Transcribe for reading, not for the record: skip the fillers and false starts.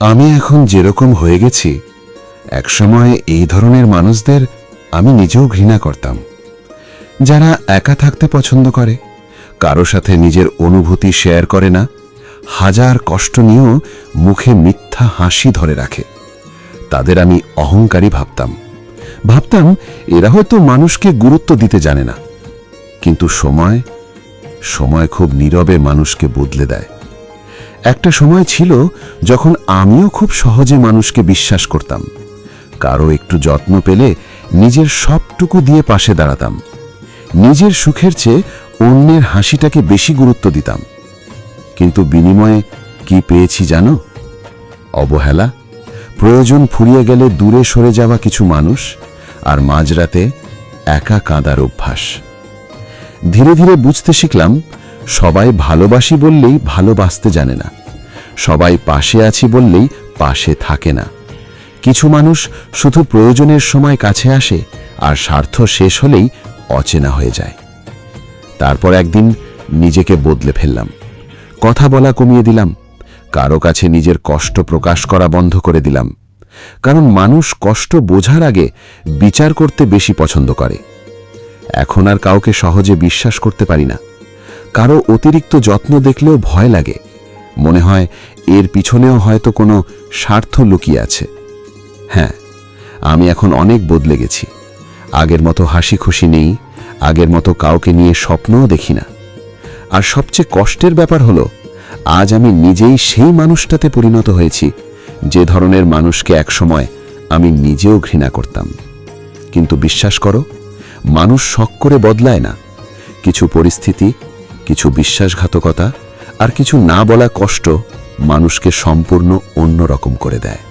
আমি এখন যেরকম হয়ে গেছি, একসময় এই ধরনের মানুষদের আমি নিজেও ঘৃণা করতাম, যারা একা থাকতে পছন্দ করে, কারো সাথে নিজের অনুভূতি শেয়ার করে না, হাজার কষ্ট নিয়েও মুখে মিথ্যা হাসি ধরে রাখে। তাদের আমি অহংকারী ভাবতাম এরা হয়তো মানুষকে গুরুত্ব দিতে জানে না। কিন্তু সময় খুব নীরবে মানুষকে বদলে দেয়। একটা সময় ছিল যখন আমিও খুব সহজে মানুষকে বিশ্বাস করতাম। কারো একটু যত্ন পেলে নিজের সবটুকু দিয়ে পাশে দাঁড়াতাম। নিজের সুখের চেয়ে অন্যের হাসিটাকে বেশি গুরুত্ব দিতাম। কিন্তু বিনিময়ে কি পেয়েছি জানো? অবহেলা, প্রয়োজন ফুরিয়ে গেলে দূরে সরে যাওয়া কিছু মানুষ, আর মাঝরাতে একা কাঁদার অভ্যাস। ধীরে ধীরে বুঝতে শিখলাম, সবাই ভালোবাসি বললেই ভালোবাসতে জানে না, সবাই পাশে আছি বললেই পাশে থাকে না। কিছু মানুষ শুধু প্রয়োজনের সময় কাছে আসে, আর স্বার্থ শেষ হলেই অচেনা হয়ে যায়। তারপর একদিন নিজেকে বদলে ফেললাম। কথা বলা কমিয়ে দিলাম, কারো কাছে নিজের কষ্ট প্রকাশ করা বন্ধ করে দিলাম। কারণ মানুষ কষ্ট বোঝার আগে বিচার করতে বেশি পছন্দ করে। এখন আর কাউকে সহজে বিশ্বাস করতে পারি না। কারো অতিরিক্ত যত্ন দেখলেও ভয় লাগে, মনে হয় এর পিছনেও হয়তো কোনো স্বার্থ লুকিয়ে আছে। হ্যাঁ, আমি এখন অনেক বদলে গেছি। আগের মতো হাসি খুশি নেই, আগের মতো কাউকে নিয়ে স্বপ্নও দেখি না। আর সবচেয়ে কষ্টের ব্যাপার হলো, আজ আমি নিজেই সেই মানুষটাতে পরিণত হয়েছি যে ধরনের মানুষকে একসময় আমি নিজেও ঘৃণা করতাম। কিন্তু বিশ্বাস করো, মানুষ শখ করে বদলায় না। কিছু পরিস্থিতি, কিছু বিশ্বাসঘাতকতা আর কিছু না বলা কষ্ট মানুষকে সম্পূর্ণ অন্যরকম করে দেয়।